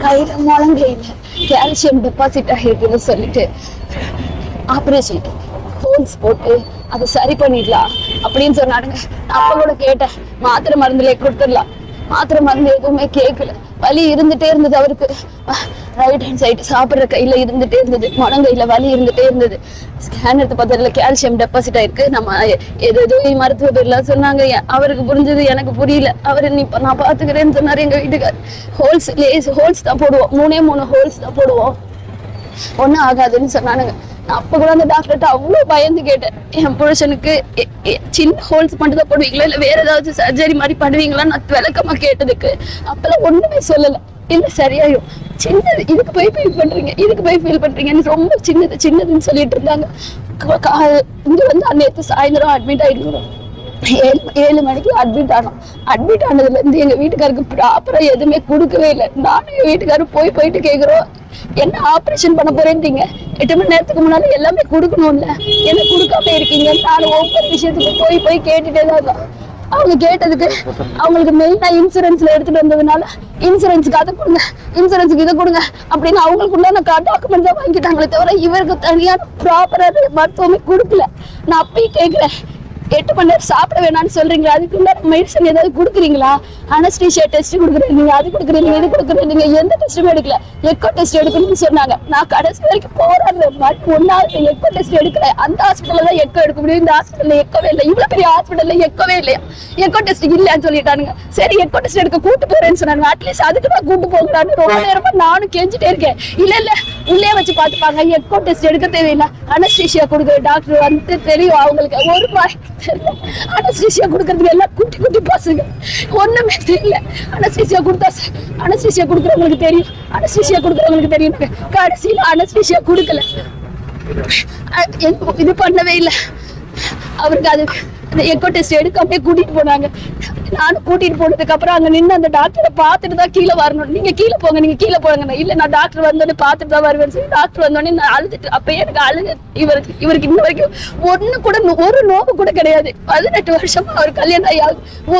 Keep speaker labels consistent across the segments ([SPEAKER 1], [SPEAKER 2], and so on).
[SPEAKER 1] கையில முழங்கையில calcium deposit ஆகிருக்குன்னு சொல்லிட்டு operation holes போட்டு அதை சரி பண்ணிடலாம் அப்படின்னு சொன்னானுங்க. அப்ப கூட கேட்டேன், மாத்திரை மருந்துல கொடுத்துடலாம். மாத்திரை மருந்து எதுவுமே கேட்கல. வலி இருந்துட்டே இருந்தது அவருக்கு. ரைட் ஹேண்ட் சைடு சாப்பிட்ற கையில இருந்துட்டே இருந்தது, முழங்கையில வலி இருந்துட்டே இருந்தது. ஸ்கேன் எடுத்து பார்த்ததுல கால்சியம் டெபாசிட் ஆயிருக்கு. நம்ம ஏதோ மருத்துவ பேர்லாம் சொன்னாங்க. அவருக்கு புரிஞ்சது, எனக்கு புரியல. அவரு நான் பாத்துக்கிறேன்னு சொன்னாரு எங்க வீட்டுக்கார். ஹோல்ஸ் தான் போடுவோம், 3 ஹோல்ஸ் தான் போடுவோம், ஒன்னும் ஆகாதுன்னு சொன்னானுங்க. அப்ப கூட அந்த டாக்டர்கிட்ட அவ்வளவு பயந்து கேட்டேன், என் புருஷனுக்கு சின்ன ஹோல்ஸ் மட்டும் தான் போடுவீங்களா இல்ல வேற ஏதாவது சர்ஜரி மாதிரி பண்ணுவீங்களா நான் விளக்கமா கேட்டதுக்கு அப்பெல்லாம் ஒண்ணுமே சொல்லல. இல்ல சரியாயும், சின்னது, இதுக்கு போய் ஃபீல் பண்றீங்க, இதுக்கு போய் ஃபீல் பண்றீங்கன்னு ரொம்ப சின்னதுன்னு சொல்லிட்டு இருந்தாங்க. இங்க வந்து நேற்று சாயந்தரம் அட்மிட் ஆயிடுறோம். 7 மணிக்கு அட்மிட் ஆனோம். அட்மிட் ஆனதுல இருந்து எங்க வீட்டுக்காருக்கு ப்ராப்பரா எதுவுமே கொடுக்கவே இல்லை. நானும் எங்க வீட்டுக்காரும் போயிட்டு கேக்குறோம், என்ன ஆப்ரேஷன் பண்ண போறேன்றீங்க, 8 மணி நேரத்துக்கு முன்னால எல்லாமே கொடுக்கணும்ல, என்ன கொடுக்காம இருக்கீங்க? நானும் ஒவ்வொரு விஷயத்துக்கும் போய் கேட்டுட்டே தான் இருக்கோம். அவங்க கேட்டதுக்கு அவங்களுக்கு மெயினா இன்சூரன்ஸ்ல எடுத்துட்டு வந்ததுனால இன்சூரன்ஸுக்கு அதை கொடுங்க, இன்சூரன்ஸுக்கு இதை கொடுங்க அப்படின்னு அவங்களுக்குள்ள டாக்குமெண்ட் தான் வாங்கிட்டாங்களே தவிர இவருக்கு தனியான ப்ராப்பரான மருத்துவமே கொடுக்கல. நான் அப்பயும் கேட்கிறேன், 8 மணி நேரம் சாப்பிட வேணாம்னு சொல்றீங்களா, அதுக்குள்ள மெடிசன் ஏதாவது கொடுக்குறீங்களா? அனஸ்டீஷியா டெஸ்ட் கொடுக்குறீங்க, அது கொடுக்குறீங்க, இது கொடுக்குறீங்க, எந்த டெஸ்ட்டுமே எடுக்கல. எக்கோ டெஸ்ட் எடுக்கணும்னு சொன்னாங்க. நான் கடைசி வரைக்கும் போராடுறேன், ஒன்னாவது எக்கோ டெஸ்ட் எடுக்கல. அந்த ஹாஸ்பிட்டல்ல தான் எக்கோ எடுக்க முடியும், இந்த ஹாஸ்பிட்டல்ல எக்கவே இல்லை. இவ்வளவு பெரிய ஹாஸ்பிட்டல்ல எக்கவே இல்லையா, எக்கோ டெஸ்ட் இல்லைன்னு சொல்லிட்டானுங்க. சரி எக்கோ டெஸ்ட் எடுக்க கூட்டு போறேன்னு சொன்னாங்க. அட்லீஸ்ட் அதுக்கு தான் கூட்டு போகிறான்னு ரொம்ப நேரமா நானும் கெஞ்சிட்டே இருக்கேன். இல்ல உள்ளே வச்சு பாத்துப்பாங்க, எக்கோ டெஸ்ட் எடுக்க தேவையில்லை, அனஸ்டீஷியா கொடுக்குற டாக்டர் வந்து தெரியும் அவங்களுக்கு. ஒரு மாதிரி தெரியல, அனஸ்டீஷியா கொடுக்கறதுக்கு எல்லாம் குட்டி பசங்க, ஒண்ணுமே தெரியல. அனஸ்டீஷியா கொடுத்தா அனஸ்டீஷியா கொடுக்குறவங்களுக்கு தெரியும், அனஸ்டீஷியா கொடுக்குறவங்களுக்கு தெரியும். கடைசியில அனஸ்டீஷியா கொடுக்கல, இது பண்ணவே இல்லை. அவருக்கு அது எக்கோ டெஸ்ட் எடுக்காம கூட்டிட்டு போனாங்க. நானும் கூட்டிட்டு போனதுக்கு அப்புறம் அங்க நின்று அந்த டாக்டரை பார்த்துட்டு தான் கீழே வரணும். நீங்க கீழே போங்க, நீங்க கீழே போங்க. இல்ல நான் டாக்டர் வந்தோடனே பார்த்துட்டு தான் வருவேன் சொல்லி டாக்டர் வந்தோடனே நான் அழுதுட்டு, அப்பயே எனக்கு அழுது. இவருக்கு இன்ன வரைக்கும் ஒரு நோவு கூட கிடையாது. 18 வருஷமா அவர் கல்யாணம் ஆகி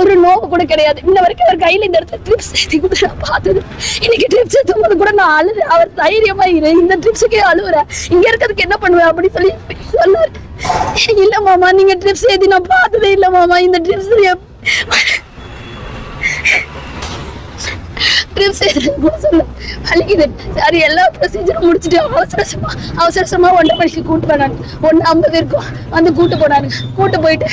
[SPEAKER 1] ஒரு நோவு கூட கிடையாது. இன்ன வரைக்கும் அவர் கையில இந்த இடத்துல ட்ரிப்ஸ் ஏற்றி கூட நான் பார்த்தது. இன்னைக்கு ட்ரிப்ஸ் ஏற்றும் போது கூட நான் அழுது. அவர் தைரியமா இந்த ட்ரிப்ஸுக்கே அழுவுறேன், இங்க இருக்கிறதுக்கு என்ன பண்ணுவேன் அப்படின்னு சொல்லி சொன்னாரு. இல்ல மாமா, நீங்க ட்ரிப்ஸ் ஏத்தி நான் பார்த்ததே இல்ல மாமா, இந்த ட்ரிப்ஸ் வலிக்குது. சரி எல்லா ப்ரொசீஜரும் முடிச்சுட்டு அவசரமா 1:30 மணிக்கு கூட்டு போனாங்க. 1:50 இருக்கும் வந்து கூட்டு போனாங்க. கூட்டு போயிட்டு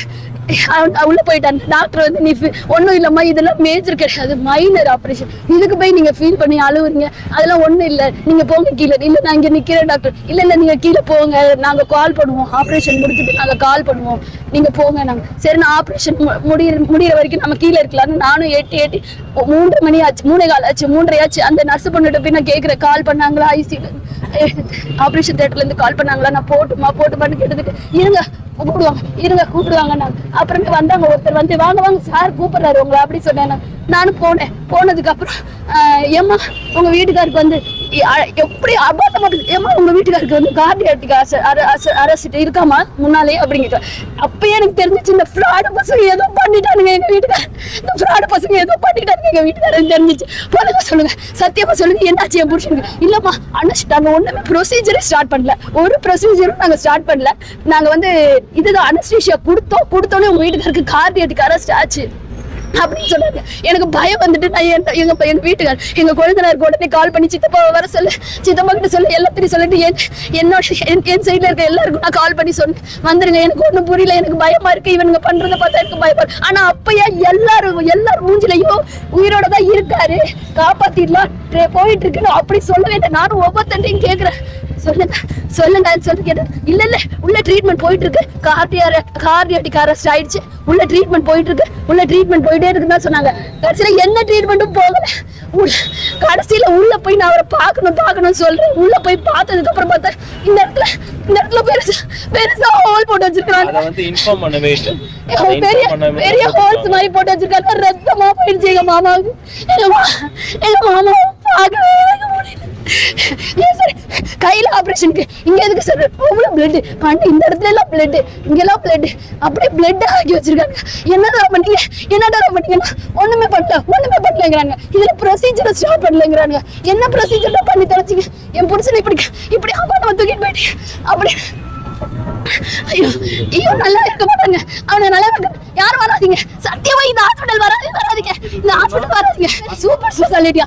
[SPEAKER 1] உள்ள போயிட்டாங்க. டாக்டர் வந்து நீ ஒன்னும் இல்லம்மா, இதெல்லாம் மேஜர் கிடையாது, மைனர் ஆப்ரேஷன், இதுக்கு போய் நீங்க ஃபீல் பண்ணி அழுவுறீங்க, அதெல்லாம் ஒண்ணும் இல்ல, நீங்க போங்க கீழே. இல்ல நான் இங்க நிக்கிறேன் டாக்டர். இல்ல நீங்க கீழே போங்க, நாங்க கால் பண்ணுவோம், ஆப்ரேஷன் முடிச்சுட்டு நாங்க கால் பண்ணுவோம், நீங்க போங்க. நாங்க சரி, நான் ஆப்ரேஷன் முடிகிற வரைக்கும் நம்ம கீழே இருக்கலாம்னு நானும் எட்டி 3 மணி ஆச்சு, 3:15 ஆச்சு, 3:30 ஆச்சு. அந்த நர்ஸ் பண்ணிட்டு போய் நான் கேட்கிறேன், கால் பண்ணாங்களா, ஐசியூ ஆப்ரேஷன் தியேட்டர்ல இருந்து கால் பண்ணாங்களா, நான் போட்டுமான்னு கேட்டதுக்கு கூப்பிடுவாங்க. நான் அப்புறமே வந்தாங்க, ஒருத்தர் வந்து வாங்க சார் கூப்பிடுறாரு உங்களை அப்படி சொன்னேன். நானும் போனேன். போனதுக்கு அப்புறம் ஏமா உங்க வீட்டுக்காருக்கு வந்து எப்படி அபார்த்தமா, ஏமா உங்க வீட்டுக்காருக்கு வந்து கார்டியாட்டிக் அரெஸ்ட் இருக்காமா முன்னாலே அப்படிங்கிட்ட. அப்பயே எனக்கு தெரிஞ்சிச்சு, இந்த ஃப்ராடு பசங்க ஏதோ பண்ணிட்டானுங்க எங்க வீட்டுக்காரர், இந்த ஃப்ராடு பசங்க ஏதோ பண்ணிட்டானுங்க எங்க வீட்டுக்காரர் தெரிஞ்சிச்சு. போலங்க சொல்லுங்க, சத்தியமா சொல்லுங்க, என்னாச்சு என் புருஷனுக்கு? இல்லம்மா அனஸ்டாங்க, ஒண்ணுமே ப்ரொசீஜரே ஸ்டார்ட் பண்ணல, ஒரு ப்ரொசீஜரும் நாங்க ஸ்டார்ட் பண்ணல. நாங்க வந்து இதுதான் அனஸ்டீஷியா கொடுத்தோன்னே உங்க வீட்டுக்காருக்கு கார்டியாட்டிக் அரெஸ்ட் ஆச்சு அப்படின்னு சொன்னாங்க. எனக்கு பயம் வந்துட்டு நான் எங்க வீட்டுக்கார் எங்க குழந்தைக்கு உடனே கால் பண்ணி சித்தப்பா வர சொல்லு, சித்தப்பா கிட்ட சொல்லு, எல்லாத்தையும் சொல்லிட்டு என் சைட்ல இருக்க எல்லாருக்கும் நான் கால் பண்ணி சொன்னேன், வந்துருங்க, எனக்கு ஒண்ணும் புரியல, எனக்கு பயமா இருக்கு, இவனுங்க பண்றதை பார்த்தா எனக்கு பயமா. ஆனா அப்பயா எல்லாரும் மூஞ்சிலையும் உயிரோட தான் இருக்காரு, காப்பாத்திடலாம் போயிட்டு இருக்குன்னு அப்படி சொல்லவே இல்லை. நானும் ஒவ்வொருத்தையும் கேட்கிறேன், சொல்லுங்க கேட்டேன். இல்ல உள்ள ட்ரீட்மெண்ட் போயிட்டு இருக்கு, கார்டியாட்டிக் அரெஸ்ட் ஆயிடுச்சு, உள்ள ட்ரீட்மெண்ட் போயிட்டு இருக்கு, உள்ள ட்ரீட்மெண்ட் போயிட்டே இருக்குன்னு சொன்னாங்க. கடைசியில என்ன ட்ரீட்மெண்ட்டும் போகல. கடைசியில உள்ள போய் நான் அவரை பார்க்கணும் சொல்றேன். உள்ள போய் பார்த்ததுக்கு அப்புறம் பார்த்தா இந்த இடத்துல பெருசா ஹோல் போட்டு வச்சிருக்காங்க, பெரிய ஹோல்ஸ் மாதிரி போட்டு வச்சிருக்காங்க. ரத்தமா போயிடுச்சு எங்க மாமாவுக்கு. எங்க மாமாவை பார்க்கவே முடியல. ஏன் சார் கையில ஆபரேஷனுக்கு இங்க எதுக்கு சார் அவ்வளவு பிளட் கண்டு இந்த இடத்துல எல்லாம் பிளட் இங்கெல்லாம் பிளட் அப்படியே பிளட் ஆக்கி வச்சிருக்காங்க. என்னடா பண்ணீங்கன்னா ஒண்ணுமே பண்ணலங்கிறாங்க. இதுல ப்ரொசீஜரை ஸ்டார்ட் பண்ணலங்கிறாங்க. என்ன ப்ரொசீஜர் தான் பண்ணி தொலைச்சிங்க? என் புருஷனை இப்படி ஆபாட்டமா தூக்கிட்டு போயிட்டு அப்படி ஐயோ நல்லா இருக்க மாட்டாங்க. அவனை நல்லா இருக்க யாரும் வராதீங்க. சத்தியமா இந்த ஹாஸ்பிட்டல் வராதீங்க. இந்த ஹாஸ்பிட்டல் வராதீங்க. சூப்பர் ஸ்பெஷாலிட்டியா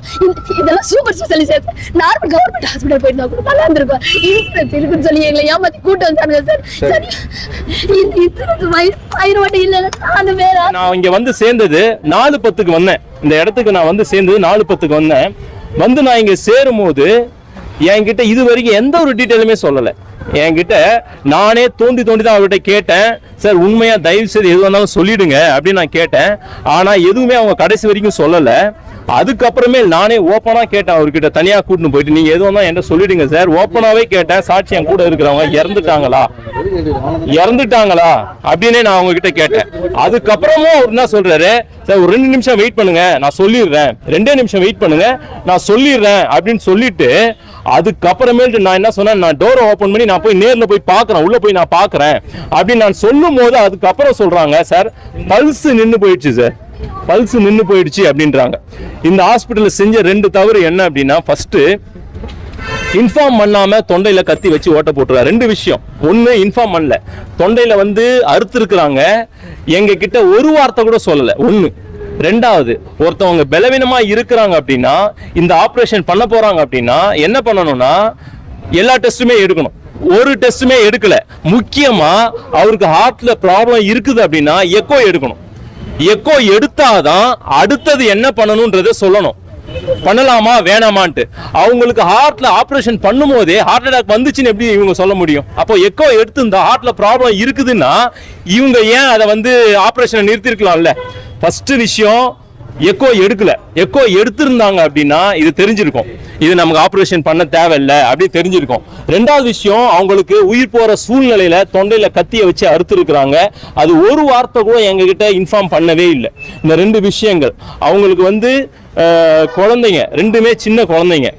[SPEAKER 1] இதெல்லாம் super speciality. Normal government hospital போயிருந்தா கூட நல்லா இருந்திருக்கும். இன்சூரன்ஸ் இருக்குன்னு சொல்லி எங்களை ஏமாத்தி கூட்டு வந்தாங்க சார். சரி இன்சூரன்ஸ் ஆயிரம் இல்ல அது வேற.
[SPEAKER 2] நான் இங்க வந்து சேர்ந்தது 4:10க்கு வந்தேன். இந்த இடத்துக்கு நான் வந்து சேர்ந்தது 4:10க்கு வந்தேன். வந்து நான் இங்க சேரும் போது என்கிட்ட இது வரைக்கும் எந்த ஒரு டீட்டெயிலுமே சொல்லலை. என்கிட்ட நானே தோண்டி தான் அவர்கிட்ட கேட்டேன். சார் உண்மையா தயவு செய்து எது வந்தாலும் சொல்லிடுங்க அப்படின்னு நான் கேட்டேன். ஆனா எதுவுமே அவங்க கடைசி வரைக்கும் சொல்லல. அதுக்கப்புறமே நானே ஓப்பனா கேட்டேன் அவர்கிட்ட, தனியா கூட்டின்னு போயிட்டு நீங்க எது வந்தா என்கிட்ட சொல்லிடுங்க சார். ஓப்பனாவே கேட்டேன். சாட்சி என் கூட இருக்கிறவங்க இறந்துட்டாங்களா அப்படின்னு நான் அவங்க கிட்ட கேட்டேன். அதுக்கப்புறமும் அவர் என்ன சொல்றாரு, சார் ஒரு 2 நிமிஷம் வெயிட் பண்ணுங்க நான் சொல்லிடுறேன், 2 நிமிஷம் வெயிட் பண்ணுங்க நான் சொல்லிடுறேன் அப்படின்னு சொல்லிட்டு அதுக்கப்புறமேட்டு நான் என்ன சொன்னேன், நான் டோரை ஓபன் பண்ணி நான் போய் நேர்ல போய் பாக்குறேன், உள்ள போய் நான் பாக்குறேன் அப்படின்னு நான் சொல்லும் போது அதுக்கப்புறம் சொல்றாங்க, சார் பல்ஸ் நின்னு போயிடுச்சு சார், பல்ஸ் நின்னு போயிடுச்சு அப்படின்றாங்க. இந்த ஹாஸ்பிட்டல்ல செஞ்ச 2 தவறு என்ன அப்படின்னா, ஃபர்ஸ்ட் இன்ஃபார்ம் பண்ணாம தொண்டையில கத்தி வச்சு ஓட்ட போட்டுருவா. 2 விஷயம். ஒன்னு இன்ஃபார்ம் பண்ணல, தொண்டையில வந்து அறுத்து இருக்கிறாங்க, எங்க கிட்ட ஒரு வார்த்தை கூட சொல்லல. ஒண்ணு. ரெண்டாவது, ஒருத்தவங்க பலவீனமா இருக்கிறாங்க அப்படின்னா, இந்த ஆபரேஷன் பண்ண போறாங்க அப்படின்னா என்ன பண்ணணும்னா எல்லா டெஸ்ட்டுமே எடுக்கணும். ஒரு டெஸ்ட்டுமே எடுக்கல. முக்கியமா அவருக்கு ஹார்ட்ல ப்ராப்ளம் இருக்குது அப்படின்னா எக்கோ எடுக்கணும். எக்கோ எடுத்தாதான் அடுத்தது என்ன பண்ணணும்ன்றதை சொல்லணும். பண்ணலாமா வேணாமான்ட்டு. அவங்களுக்கு ஹார்ட்ல ஆபரேஷன் பண்ணும் போதே ஹார்ட் அட்டாக் வந்துச்சுன்னு எப்படி இவங்க சொல்ல முடியும்? அப்போ எக்கோ எடுத்திருந்தா ஹார்ட்ல ப்ராப்ளம் இருக்குதுன்னா இவங்க ஏன் அதை வந்து ஆபரேஷனை நிறுத்திருக்கலாம்ல? ஃபர்ஸ்ட் விஷயம், எக்கோ எடுக்கல. எக்கோ எடுத்திருந்தாங்க அப்படின்னா இது தெரிஞ்சிருக்கும், இது நமக்கு ஆபரேஷன் பண்ண தேவையில்லை அப்படின்னு தெரிஞ்சிருக்கும். ரெண்டாவது விஷயம், அவங்களுக்கு உயிர் போற சூழ்நிலையில தொண்டையில கத்திய வச்சு அறுத்து இருக்கிறாங்க. அது ஒரு வார்த்தை கூட எங்க கிட்ட இன்ஃபார்ம் பண்ணவே இல்லை. இந்த 2 விஷயங்கள். அவங்களுக்கு வந்து குழந்தைங்க 2மே சின்ன குழந்தைங்க.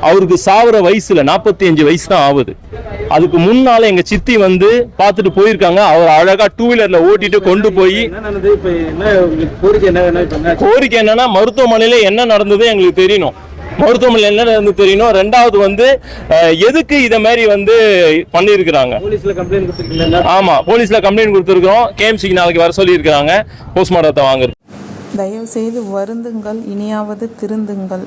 [SPEAKER 2] அவருக்கு சாவர வயசுல 45 வயசு தான் ஆகுது. அதுக்கு முன்னால எங்க சித்தி வந்து பார்த்துட்டு போயிருக்காங்க. அவர் அழகா 2 வீலர்ல ஓட்டிட்டு கொண்டு போய், கோரிக்கை என்னன்னா மருத்துவமனையில என்ன நடந்தது எங்களுக்கு தெரியணும், மருத்துவமனையில் என்ன நடந்து தெரியணும். ரெண்டாவது வந்து எதுக்கு இத மாதிரி வந்து பண்ணிருக்கிறாங்க. ஆமா, போலீஸ்ல கம்ப்ளைண்ட் கொடுத்துருக்கோம். கேஎம்சிக்கு நாளைக்கு வர சொல்லி இருக்கிறாங்க போஸ்ட்மார்ட்டத்தை வாங்குறது.
[SPEAKER 3] தயவு செய்து வருந்துங்கள், இனியாவது திருந்துங்கள்.